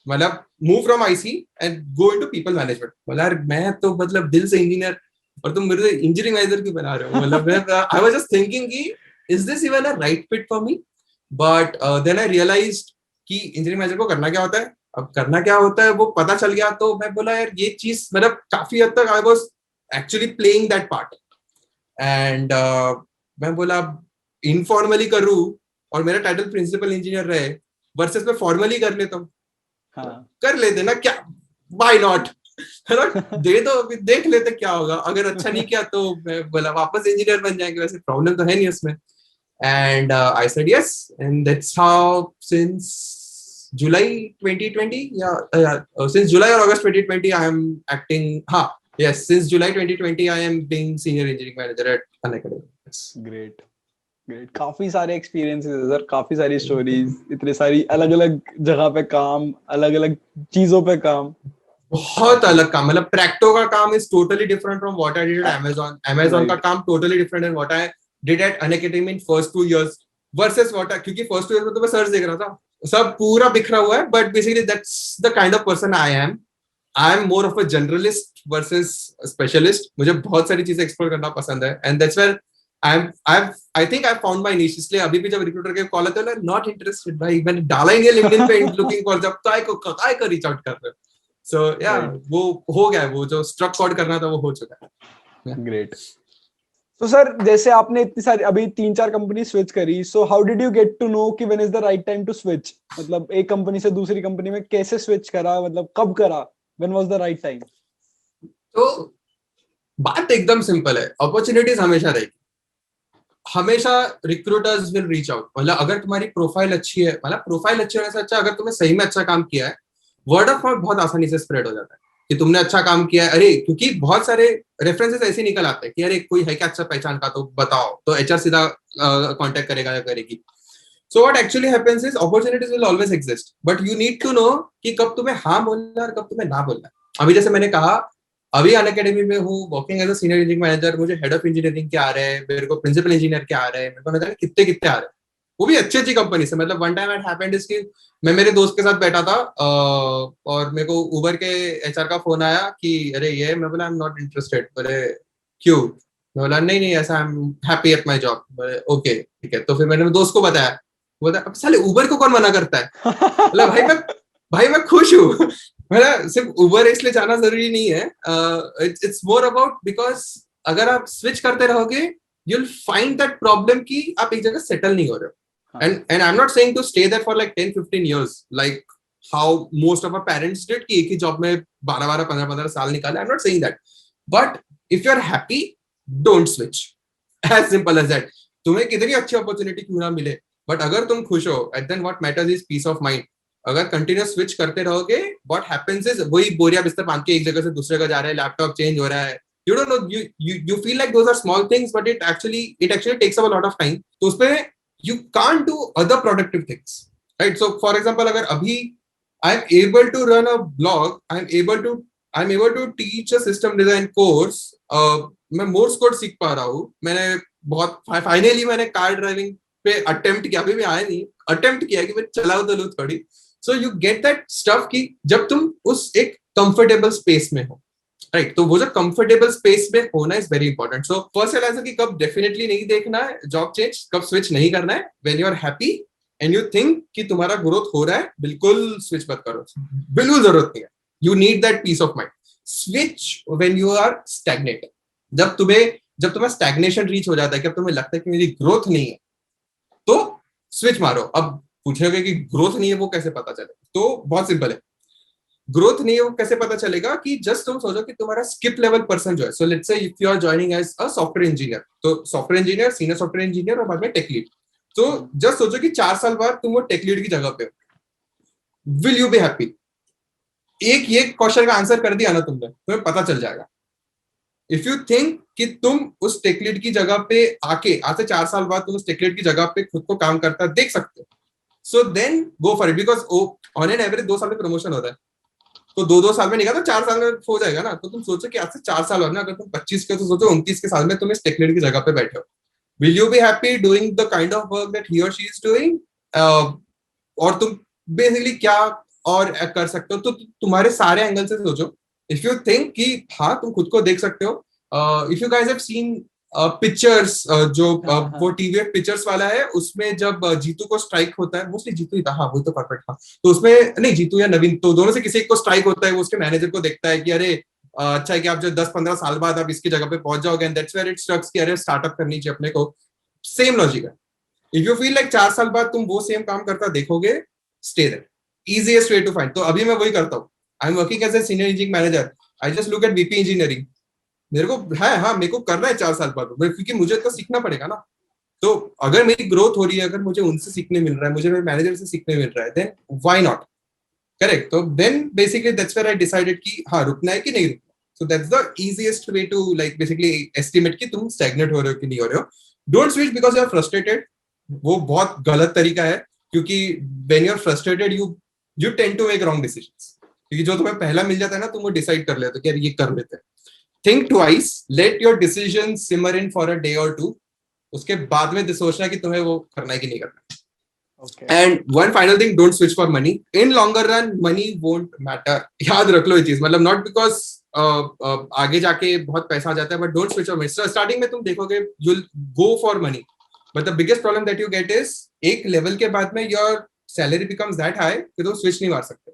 मतलब move from IC and go into people management. मतलब यार मैं तो मतलब दिल से इंजीनियर, और तुम मेरे इंजीनियरिंग मैनेजर क्यों बना रहे हो. मतलब आई वाज जस्ट थिंकिंग कि is this even a right fit for me. But then I realized कि इंजीनियरिंग मैनेजर को करना क्या होता है. अब करना क्या होता है वो पता चल गया, तो मैं बोला यार ये चीज, मतलब काफी हद तक I was actually playing that part. And मैं बोला इनफॉर्मली करूँ और मेरा टाइटल प्रिंसिपल इंजीनियर रहे, वर्सेस मैं फॉर्मली कर लेता हूँ. हाँ. कर लेते ना, क्या व्हाई नॉट, है ना. दे दो, देख लेते क्या होगा. अगर अच्छा नहीं किया तो मैं बोला वापस इंजीनियर बन जाएंगे, वैसे प्रॉब्लम तो है नहीं उसमें. And I said yes, and that's how since July 2020, since July or August 2020, I am acting. Yes, since July 2020, I am being senior engineering manager at Unacademy. Yes. Great. काफी सारे experiences sir, काफी सारी stories, इतने सारी अलग अलग जगह पे काम, अलग अलग चीजों पे काम, बहुत अलग काम. मतलब प्रैक्टो का काम is totally different from what I did at Amazon का काम टोटली डिफरेंट है what I did at Unacademy in first 2 years versus what क्योंकि first 2 years में तो मैं सर्च देख रहा था, सब पूरा बिखरा हुआ है. But basically that's the kind of person I am more of a generalist versus specialist. मुझे बहुत सारी चीजें एक्सप्लोर करना पसंद है, and that's where I think I found my niche. इसलिए अभी भी जब रिक्रूटर के कॉल आते हैं, नॉट इंटरेस्टेड भाई, मैंने डाला ही नहीं लिंक्डइन पे लुकिंग फॉर जॉब, काय को रीच आउट कर रहे हो. सो या वो हो गया, वो जो स्ट्रक कॉर्ड करना था वो हो चुका है. ग्रेट. तो सर जैसे आपने इतनी सारी अभी 3-4 कंपनी स्विच करी, so how did you get to know कि when is the right time to switch. मतलब एक कंपनी से दूसरी कंपनी में कैसे स्विच करा, मतलब कब करा, when was the right time. तो बात एकदम सिंपल है, अपॉर्चुनिटीज हमेशा रहेगी, हमेशा रिक्रूटर्स विल रीच आउट. मतलब अगर तुम्हारी प्रोफाइल अच्छी है, मतलब प्रोफाइल अच्छी होने से अच्छा, अगर तुमने सही में अच्छा काम किया है, वर्ड ऑफ माउथ बहुत आसानी से स्प्रेड हो जाता है कि तुमने अच्छा काम किया है. अरे क्योंकि बहुत सारे रेफरेंसेस ऐसे निकल आते हैं कि अरे कोई है क्या अच्छा पहचान का, तो बताओ, तो एचआर सीधा कांटेक्ट करेगा या करेगी. So what actually happens is opportunities will always exist, but you need to know कि कब तुम्हें हाँ बोलना है और कब तुम्हें ना बोलना है. अभी जैसे मैंने कहा अभी अन अकेडमी में हूँ, working as a senior engineering manager, मुझे हेड ऑफ इंजीनियरिंग के आ रहे हैं, मेरे को प्रिंसिपल इंजीनियर के आ रहे हैं, मेरे को नहीं कितने कितने आ रहे हैं, वो भी अच्छी अच्छी कंपनी से। मतलब one time at happened is कि मैं मेरे दोस्त के साथ बैठा था और मेरे को उबर के एचआर का फोन आया कि अरे ये, मैं बोला आई एम नॉट इंटरेस्टेड। बोले क्यों? मैं बोला नहीं नहीं ऐसा, I am happy at my job. बोले ओके ठीक है। तो फिर मैंने दोस्त को बताया, बोला अब साले उबर को कौन मना करता है? बोला भाई मैं खुश हूँ। मेरा सिर्फ उबर इसलिए जाना जरूरी नहीं है, इट्स मोर अबाउट बिकॉज अगर आप स्विच करते रहोगे you'll find that problem कि आप एक जगह सेटल नहीं हो रहे हो। and I'm not saying to stay there for like 10-15 years like how most of our parents did कि एक ही जॉब में 12 15 साल निकाले। I'm not saying that, but if you're happy don't switch, as simple as that। तुम्हें कितनी अच्छी opportunity क्यों ना मिले, बट अगर तुम खुश हो and then what matters is peace of mind। अगर कंटिन्यूस स्विच करते रहोगे व्हाट हैपेंस इज वही बोरिया बिस्तर बांध के एक जगह से दूसरे जगह जा रहा है, लैपटॉप चेंज हो रहा है, you don't know, you feel like those are small things but it actually takes up a lot of time। तो उसपे you can't do other productive things, right? So for example अगर अभी I'm able to run a blog, I'm able to teach a system design course, मैं Morse code सीख पा रहा हूँ, मैंने बहुत फाइनली मैंने कार ड्राइविंग पे अटेम्प्ट किया, अभी भी आया नहीं, अटेम्प्ट किया कि मैं चलाऊ तो लूँ थोड़ी। So you get that stuff कि जब तुम उस एक कंफर्टेबल स्पेस में हो, राइट? तो वो जो कंफर्टेबल स्पेस में होना is very important. So first analysis कि कब डेफिनेटली नहीं देखना है जॉब चेंज, कब स्विच नहीं करना है, when you are happy and you think कि तुम्हारा ग्रोथ हो रहा है, बिल्कुल स्विच मत करो, बिल्कुल जरूरत नहीं है। You need that peace of mind. Switch when you are stagnant, जब तुम्हें स्टैग्नेशन रीच हो जाता है कि अब तुम्हें लगता है कि मेरी ग्रोथ नहीं है, तो स्विच मारो। अब पूछोगे कि ग्रोथ नहीं है वो कैसे पता चले, तो बहुत सिंपल है। ग्रोथ नहीं है वो कैसे पता चलेगा कि जस्ट तुम सोचो कि तुम्हारा स्किप लेवल पर्सन जो है, so let's say if you are joining as a software engineer, तो software engineer, senior software engineer और बाद में टेक लीड। तो जस्ट सोचो कि 4 साल बाद तुम वो टेक लीड की जगह पे हो, विल यू बी हैप्पी? एक ये क्वेश्चन का आंसर कर दिया ना तुमने, तुम्हें पता चल जाएगा। इफ यू थिंक कि तुम उस टेक लीड की जगह पे आके आज से 4 साल बाद तुम उस टेक लीड की जगह पे खुद को काम करता देख सकते हो, so then go for it, because on an average 2 साल में प्रमोशन होता है, तो 2-2 साल में नहीं तो 4 साल में हो जाएगा ना। तो तुम सोचो कि आज से 4 साल बाद ना, अगर तुम 25 के, तो सोचो 29 के साल में तुम इस टेक लीड की जगह पे बैठे हो, will you be happy doing the kind of work that he और शी इज डूइंग? और तुम बेसिकली क्या और कर सकते हो, तो तुम्हारे सारे एंगल से सोचो। इफ यू थिंक कि हाँ तुम खुद को देख सकते हो, if you guys have seen pictures, जो वो टीवीएफ पिक्चर्स वाला है, उसमें जब जीतू को स्ट्राइक होता है, मोस्टली जीतू ही था, हाँ वो तो परफेक्ट था, तो उसमें नहीं जीतू या नवीन, तो दोनों से किसी एक को स्ट्राइक होता है, वो उसके मैनेजर को देखता है कि अरे अच्छा है कि आप जो 10-15 साल बाद आप इसकी जगह पे पहुंच जाओगे, and that's where it strikes कि अरे स्टार्टअप करनी चाहिए अपने को। सेम लॉजिक है। इफ यू फील लाइक 4 साल बाद तुम वो सेम काम करता देखोगे, stay there, easiest way to find. तो अभी मैं वही करता हूँ, I am working as a senior engineering manager, I just look at VP engineering, मेरे को है, हाँ मेरे को करना है 4 साल बाद, क्योंकि मुझे तो सीखना पड़ेगा ना। तो अगर मेरी ग्रोथ हो रही है, अगर मुझे उनसे सीखने मिल रहा है, मुझे मेरे मैनेजर से सीखने मिल रहा है, देन व्हाई नॉट? करेक्ट। तो then basically that's where I decided कि हाँ रुकना है कि नहीं रुकना। So that's the easiest way to like basically estimate कि तुम स्टैग्नेट हो रहे हो कि नहीं हो रहे हो। Don't switch because you are frustrated, वो बहुत गलत तरीका है, क्योंकि when you are frustrated you tend to make wrong decisions, क्योंकि जो तुम्हें पहला मिल जाता है ना, तुम वो डिसाइड कर लेते हो कि यार ये कर लेते हैं। Think twice, let your decision simmer in for a day और 2, उसके बाद में सोचना कि तुम्हें वो करना है कि नहीं करना। And one final thing, don't switch for money. In longer run money won't matter, याद रख लो ये चीज। मतलब नॉट बिकॉज आगे जाके बहुत पैसा आ जाता है, but don't switch for money. Starting में तुम देखोगे you will go for money, but the biggest problem that you get is एक लेवल के बाद में your salary becomes that high कि तुम स्विच नहीं मार सकते।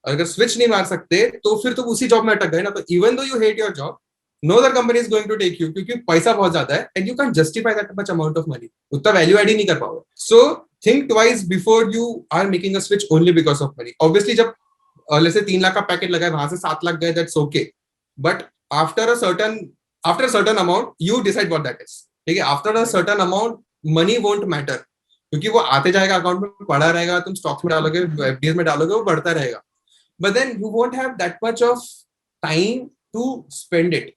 अगर स्विच नहीं मार सकते तो फिर तुम उसी जॉब में अटक गए ना। तो even though you hate your job, no other company is going to take you, क्योंकि पैसा बहुत ज्यादा है and you can justify that much amount of money, उतना वैल्यू एड ही नहीं कर पाओगे। So think twice before you are making a switch only because of money. Obviously जब जैसे 3 लाख का पैकेट लगाए, वहां से 7 लाख गए, that's okay, but after a certain amount you decide what that is. ठीक है, after a certain amount money won't matter, क्योंकि वो आते जाएगा, अकाउंट में पड़ा रहेगा, तुम स्टॉक्स में डालोगे, एफडीएस में डालोगे, वो बढ़ता रहेगा, but then you won't have that much of time to spend it.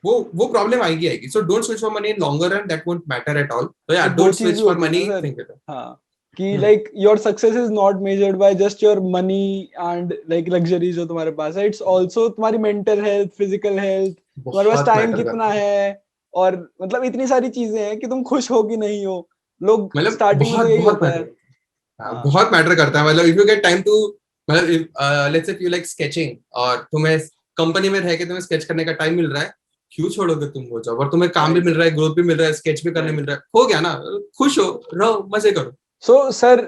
वो प्रॉब्लम आएगी। So don't switch for money in longer run, that won't matter at all. So yeah, don't switch for money, think it. हाँ, कि like your success is not measured by just your money and like luxuries जो तुम्हारे पास है, it's also तुम्हारी mental health, physical health, तुम्हारे पास बहुत time matter कितना करता है, है, और मतलब इतनी सारी चीजें हैं कि तुम खुश हो कि नहीं हो. लोग मतलब स्टार्टिंग में तो बहुत यही बहुत होता मैटर है. करता है, हाँ, हाँ. बहुत मैटर करता है. मतलब if you get time to, मतलब let's say if you like sketching और तुम्हें कंपनी में रह के तुम्हें स्केच करने का टाइम मिल रहा है, क्यों छोड़ोगे तुम वो जॉब? और तुम्हें काम भी Right. मिल रहा है, ग्रोथ भी मिल रहा है, स्केच भी करने Right. मिल रहा है, हो गया ना, खुश हो, रहो, मजे करो. सो सर,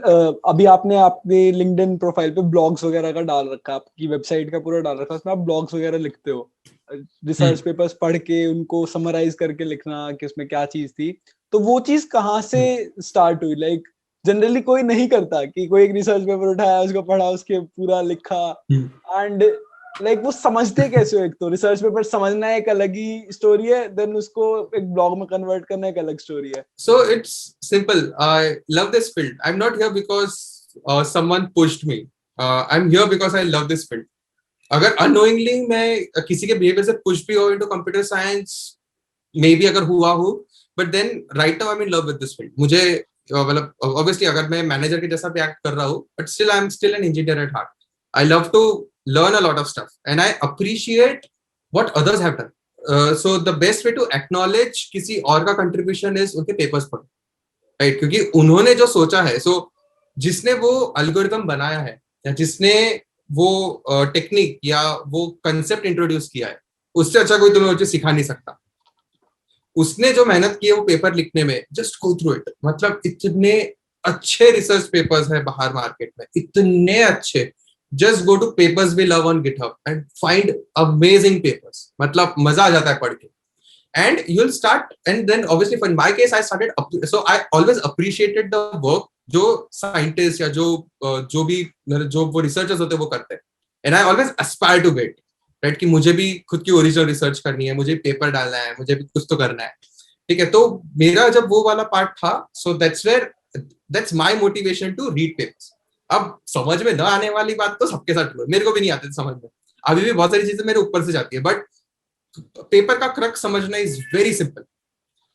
अभी आपने आपके लिंक्डइन प्रोफाइल पे ब्लॉग्स वगैरह का डाल रखा है, आपकी वेबसाइट का पूरा डाल रखा है, उसमें आप ब्लॉग्स वगैरह लिखते हो, रिसर्च हम्म. पेपर्स पढ़ के उनको समराइज करके लिखना कि उसमें क्या चीज थी. तो वो चीज कहाँ से स्टार्ट हुई? लाइक जनरली कोई नहीं करता कि कोई एक रिसर्च पेपर उठाया, उसको पढ़ा, उसके पूरा लिखा. हम्म. एंड लाइक वो समझते कैसे हो? एक तो रिसर्च पेपर समझना एक अलग ही स्टोरी है, देन उसको एक ब्लॉग में कन्वर्ट करना एक अलग स्टोरी है. So it's simple. I love this field. I'm not here because someone pushed me. I'm here because I love this field. अगर unknowingly मैं किसी के behavior से push भी हो into computer science, maybe अगर हुआ हो, but then right now I'm in love with this field. मुझे मतलब obviously अगर मैं manager के जैसा भी act कर रहा हूँ, but still I'm still an engineer at heart. I love to learn a lot of stuff and I appreciate what others have done. So the best way to acknowledge किसी और का contribution is उनके papers पढ़ो, right? क्योंकि उन्होंने जो सोचा है, so जिसने वो algorithm बनाया है या जिसने वो टेक्निक या वो कंसेप्ट इंट्रोड्यूस किया है, उससे अच्छा कोई तुम्हें वो चीज सिखा नहीं सकता. उसने जो मेहनत की है वो पेपर लिखने में, जस्ट गो थ्रू इट. मतलब इतने अच्छे रिसर्च पेपर्स है बाहर मार्केट में, इतने अच्छे. Just go to papers we love on GitHub and find amazing papers. मतलब मजा आ जाता है पढ़ के. And you'll start, and then obviously for in my case I started so I always appreciated the work जो साइंटिस्ट या जो भी जो वो रिसर्चर्स होते हैं वो करते हैं. And I always aspire to get right कि मुझे भी खुद की ओरिजिनल रिसर्च करनी है, मुझे पेपर डालना है, मुझे भी कुछ तो करना है. ठीक है, तो मेरा जब वो वाला पार्ट था, so that's my motivation to read papers. अब समझ में न आने वाली बात तो सबके साथ, मेरे को भी नहीं आती समझ में, अभी भी बहुत सारी चीजें मेरे ऊपर से जाती है, बट पेपर का क्रक्स समझना is very simple.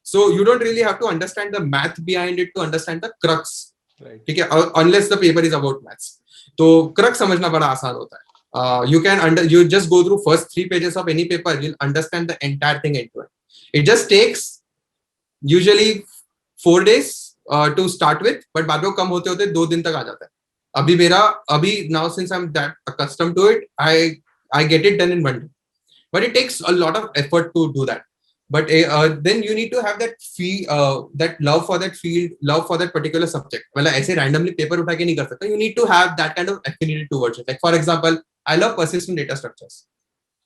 So you don't really have to understand the math behind it to understand the crux. ठीक है, unless the paper is about maths. तो क्रक्स समझना बड़ा आसान होता है. You just go through first 3 pages of any paper, you'll understand the entire thing into it. It just takes usually 4 days to start with, but बाद में कम होते होते 2 दिन तक आ जाता है. अभी now since I'm that accustomed to it, I get it done in 1 day. But it takes a lot of effort to do that. But then you need to have that love for that field, love for that particular subject. मतलब ऐसे randomly paper उठा के नहीं कर सकता. You need to have that kind of affinity towards it. Like for example, I love persistent data structures.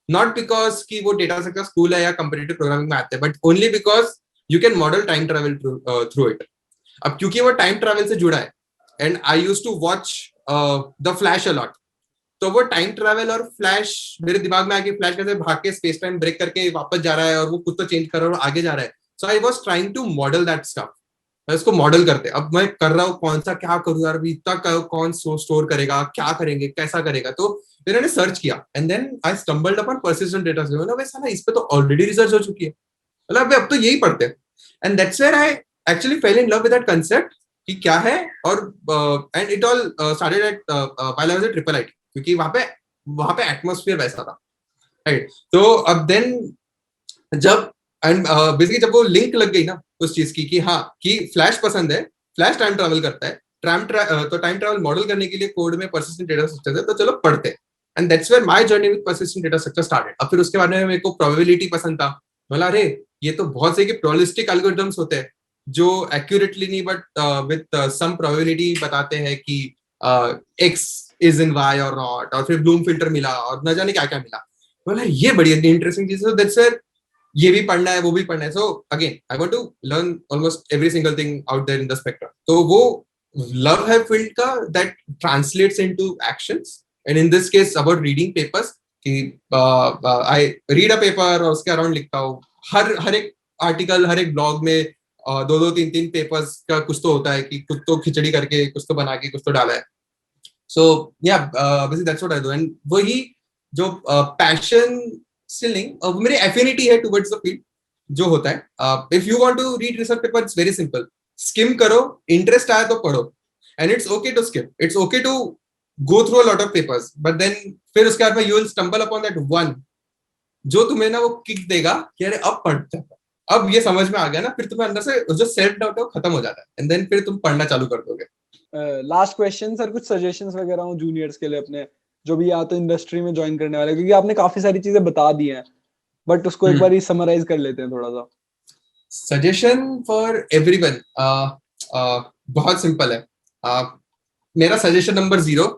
Not because कि वो data structure school है या competitive programming में आते हैं, but only because you can model time travel through it. अब क्योंकि वो time travel से जुड़ा है, and I used to watch The Flash a lot. तो वो टाइम ट्रैवल और फ्लैश मेरे दिमाग में आके, फ्लैश कैसे भाग के स्पेस टाइम ब्रेक करके वापस जा रहा है और वो कुछ तो चेंज कर रहा है और आगे जा रहा है. So I was trying to model that stuff. मैं उसको मॉडल करते, अब मैं कर रहा हूँ कौन सा क्या करूँ यार, इतना कौन स्टोर करेगा, क्या करेंगे, कैसा करेगा. तो फिर मैंने सर्च किया and then I stumbled upon persistent data. वैसा ना, इस पे तो ऑलरेडी रिसर्च हो चुकी है, मतलब अब तो यही पढ़ते हैं. And that's where I actually fell in love with that concept कि क्या है. और and it all started at while I was at triple IT, क्योंकि वहां पे एटमॉस्फेयर वैसा था, राइट. तो अब देन जब एंड बेसिकली जब वो लिंक लग गई ना उस चीज की कि हाँ कि फ्लैश पसंद है, फ्लैश टाइम ट्रैवल करता है, तो टाइम ट्रैवल मॉडल करने के लिए कोड में पर्सिस्टेंट डेटा स्ट्रक्चर है, तो चलो पढ़ते हैं. And that's where my journey with persistent data structure started. अब फिर उसके बाद में मेरे को प्रोबेबिलिटी पसंद था. बोला अरे ये तो बहुत से प्रोबेबिलिस्टिक एल्गोरिथम्स होते हैं जो एक्यूरेटली नहीं बट विद सम प्रोबेबिलिटी बताते हैं कि एक्स इज इन वाई और नॉट. और फिर ब्लूम फिल्टर मिला और न जाने क्या क्या मिला. बोला ये बड़ी इंटरेस्टिंग चीज है. दैट्स वेयर ये भी पढ़ना है, वो भी पढ़ना है. So again I want to learn almost every single thing out there in the spectrum. तो वो लव है फील्ड का, that translates into actions. And in this case about reading papers कि आई रीड अ पेपर और उसके around लिखता हूँ. हर एक आर्टिकल, हर एक ब्लॉग में 2-3 पेपर्स का कुछ तो होता है कि कुछ तो खिचड़ी करके, कुछ तो बना के, कुछ तो डाला है. So yeah, basically that's what I do. And वही जो पैशन स्टिल नहीं, मेरी एफिनिटी है टुवर्ड्स द फील्ड जो होता है. If you want to read research paper, it's very simple. Skim करो, इंटरेस्ट आया तो पढ़ो. and it's okay to skip, it's okay to go through a lot of papers, but then फिर उसके बाद में you will stumble upon that one जो तुम्हें ना वो किक देगा कि अरे अब पढ़ते हैं, अब ये समझ में आ गया ना, फिर तुम्हें अंदर से जो सेल्फ डाउट है वो खत्म हो जाता है, एंड देन फिर तुम पढ़ना चालू कर दोगे. लास्ट क्वेश्चन सर, कुछ सजेशंस वगैरह हो जूनियर्स के लिए अपने, जो भी या तो इंडस्ट्री में ज्वाइन करने वाले, क्योंकि आपने काफी सारी चीजें बता दी हैं, बट उसको एक बार ही समराइज कर लेते हैं थोड़ा सा. सजेशन फॉर एवरीवन बहुत सिंपल है. मेरा सजेशन नंबर 0,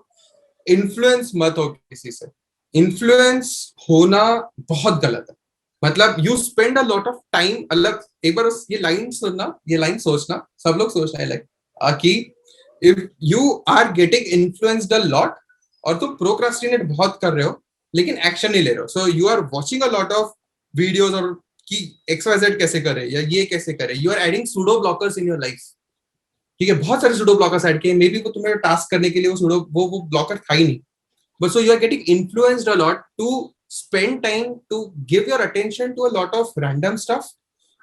इन्फ्लुएंस मत हो किसी से. इन्फ्लुएंस होना बहुत गलत है. मतलब you spend a lot of time. अलग एक बार ये लाइन सुनना, ये लाइन सोचना, सब लोग सोचना है लाइक कि if you are getting influenced a lot और तुम प्रोक्रास्टिनेट बहुत कर रहे हो लेकिन एक्शन नहीं ले रहे हो, so you are watching a lot of videos और कि XYZ कैसे करे या ये कैसे करे, you are adding pseudo blockers in your life. ठीक है, बहुत सारे सूडो ब्लॉकर्स ऐड किए, मे बी वो तुम्हें टास्क करने के लिए वो ब्लॉकर था ही नहीं, but so you are getting influenced a lot to spend time to give your attention to a lot of random stuff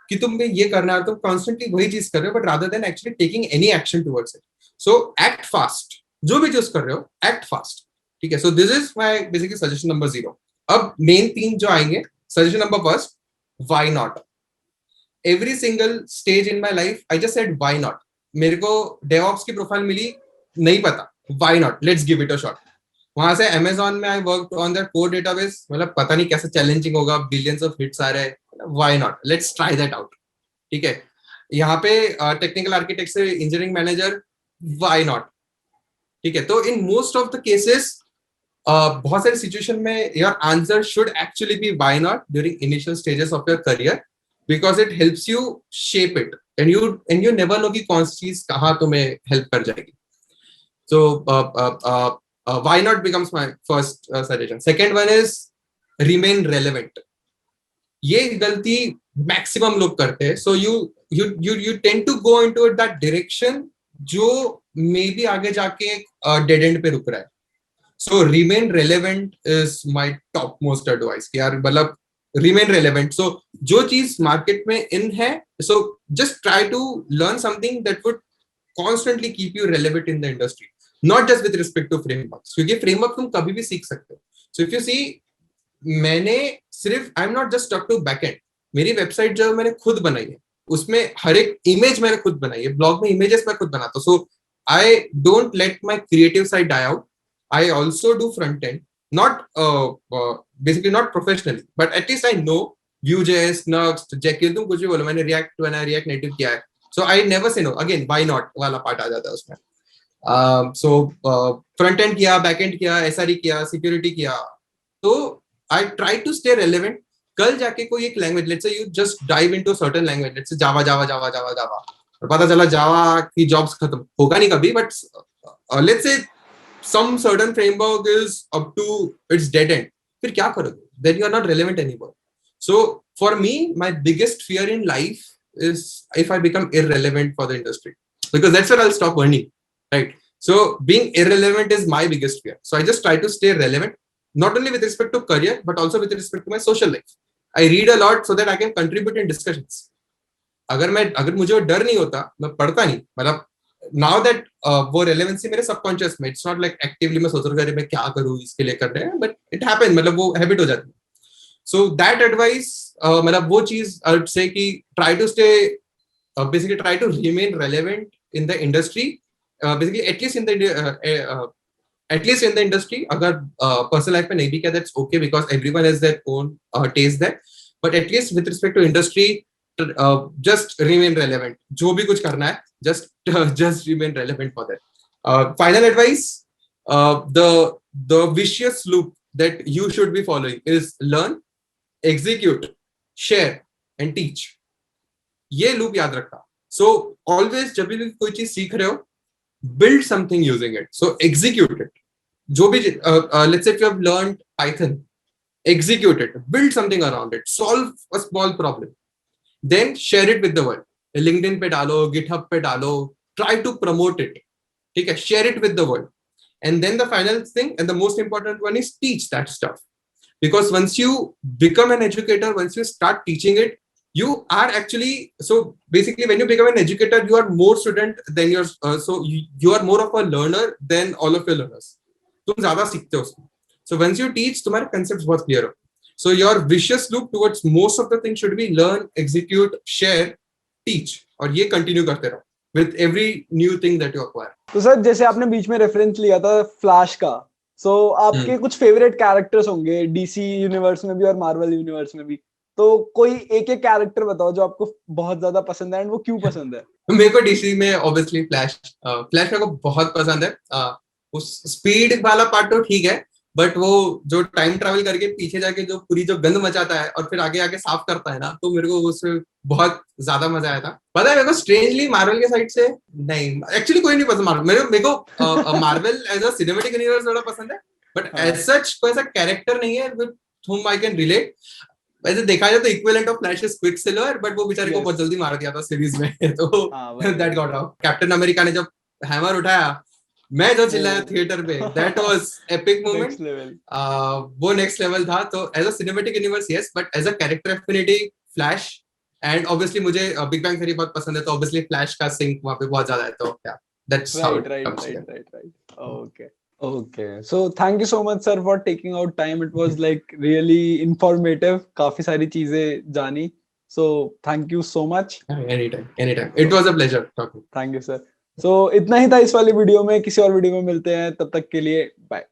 कि तुम्हें ये करना है, तुम constantly वही चीज कर रहे हो, but rather than actually taking any action towards it. So act fast. जो भी चूज कर रहे हो act fast. ठीक है, so this is my basically suggestion number 0. अब main 3 जो आएंगे. Suggestion number 1, why not? Every single stage in my life I just said why not. मेरे को DevOps की प्रोफाइल मिली, नहीं पता, why not, let's give it a shot. वहां से Amazon में I work on their core database, मतलब पता नहीं कैसे चैलेंजिंग होगा, बिलियंस ऑफ हिट्स आ रहे हैं, why not, let's try that out. ठीक है, यहाँ पे टेक्निकल आर्किटेक्ट से इंजीनियरिंग मैनेजर, व्हाई नॉट. ठीक है, तो in most of the cases बहुत सारी सिचुएशन में your answer should actually be why not during initial stages of your career, because it helps you shape it and you never know कि कौन सी चीज कहाँ तुम्हें हेल्प कर जाएगी. सो why not becomes my first suggestion. Second one is remain relevant. ये गलती maximum लोग करते हैं, so you tend to go into that direction जो मे बी आगे जाके डेड एंड पे रुक रहा है. So remain relevant is my top most advice कि यार मतलब remain relevant. So जो चीज मार्केट में इन है, so just try to learn something that would constantly keep you relevant in the industry. Not just with respect to frameworks, क्योंकि framework तुम कभी भी सीख सकते हो. So if you see, मैंने सिर्फ I'm not just stuck to backend. मेरी वेबसाइट जो मैंने खुद बनाई है, उसमें हर एक इमेज मैंने खुद बनाई है, ब्लॉग में इमेजेस मैं खुद बनाता हूँ. So I don't let my creative side die out. I also do front end, not basically not professionally, but at least I know Vue.js, Nuxt, Jekyll, तुम कुछ भी बोलो, मैंने React Native किया है. So I never say no. Again, why not वाला part आ जाता है उसमें. So front end किया, back end किया, SRE किया, security किया, तो I try to stay relevant. कल जाके कोई एक language, let's say you just dive into a certain language, let's say Java, और पता चला Java की jobs खत्म, होगा नहीं कभी, but let's say some certain framework is up to its dead end, फिर क्या करोगे? Then you are not relevant anymore. So for me, my biggest fear in life is if I become irrelevant for the industry, because that's where I'll stop earning. Right. So being irrelevant is my biggest fear. So I just try to stay relevant, not only with respect to career, but also with respect to my social life. I read a lot so that I can contribute in discussions. अगर मुझे वो डर नहीं होता, मैं पढ़ता नहीं. मतलब now that वो relevancy मेरे subconscious में, it's not like actively मैं सोच रहा हूँ मैं क्या करूँ इसके लिए कर रहे हैं, but it happens. मतलब वो habit हो जाती है. So that advice, मतलब वो चीज I would say कि try to stay, basically try to remain relevant in the industry. Basically at least in the industry. अगर personal life में नहीं भी किया, that's okay, because everyone has their own taste there, but at least with respect to industry, just remain relevant. जो भी कुछ करना है, just remain relevant for that. Final advice, the vicious loop that you should be following is learn, execute, share and teach. ये loop याद रखना. So always जब भी कोई चीज सीख रहे हो, build something using it. So execute it. जो भी let's say if you have learned Python, execute it, build something around it, solve a small problem, then share it with the world. LinkedIn पे डालो, GitHub पे डालो, try to promote it. ठीक है, share it with the world. And then the final thing and the most important one is teach that stuff. Because once you become an educator, once you start teaching it, you are actually, so basically when you become an educator, you are more student than your so you are more of a learner than all of your learners. तुम ज्यादा सीखते हो उसमें. So once you teach, तुम्हारे concepts बहुत clear हो. So your vicious loop towards most of the things should be learn, execute, share, teach, और ये continue करते रहो with every new thing that you acquire. तो सर जैसे आपने बीच में रेफरेंस लिया था फ्लैश का, सो आपके कुछ फेवरेट कैरेक्टर्स होंगे डीसी यूनिवर्स में भी और मार्वल यूनिवर्स में भी, तो कोई एक एक कैरेक्टर बताओ जो आपको बहुत ज्यादा पसंद है एंड वो क्यों पसंद है? मेरे को डीसी में ऑब्वियसली फ्लैश मेरे को बहुत पसंद है. उस स्पीड वाला पार्ट तो ठीक है, बट वो जो टाइम ट्रैवल करके पीछे जाके जो पूरी जो गंद मचाता है और फिर आगे आके साफ करता है ना, तो मेरे को उससे बहुत ज्यादा मजा आया था. पता है मेरे को स्ट्रेंजली मार्वल के साइड से नहीं, एक्चुअली कोई नहीं पसंद मार्वल. मेरे को Marvel as a cinematic universe बड़ा पसंद है, बट एज सच कोई ऐसा कैरेक्टर नहीं है with whom I can relate. वैसे देखा जाए तो equivalent of flash is Quicksilver, but वो बेचारे को बहुत जल्दी मार दिया था सीरीज में. तो that got out. Captain America ने जब हैमर उठाया, मैं जो चिल्लाया थिएटर पे, दैट वाज एपिक मोमेंट. वो नेक्स्ट लेवल था. तो as a cinematic universe yes, but as a character affinity Flash, and obviously मुझे बिग बैंग थ्योरी बहुत पसंद है, तो ऑब्वियसली फ्लैश का सिंक वहां पे बहुत ज्यादा है. तो या that's how it comes. Okay. Okay, so thank you so much sir for taking out time. It was like really informative. काफी सारी चीजें जानी. So thank you so much. Anytime. It was a pleasure talking. Thank you sir. So इतना ही था इस वाली video में. किसी और वीडियो में मिलते हैं. तब तक के लिए बाय.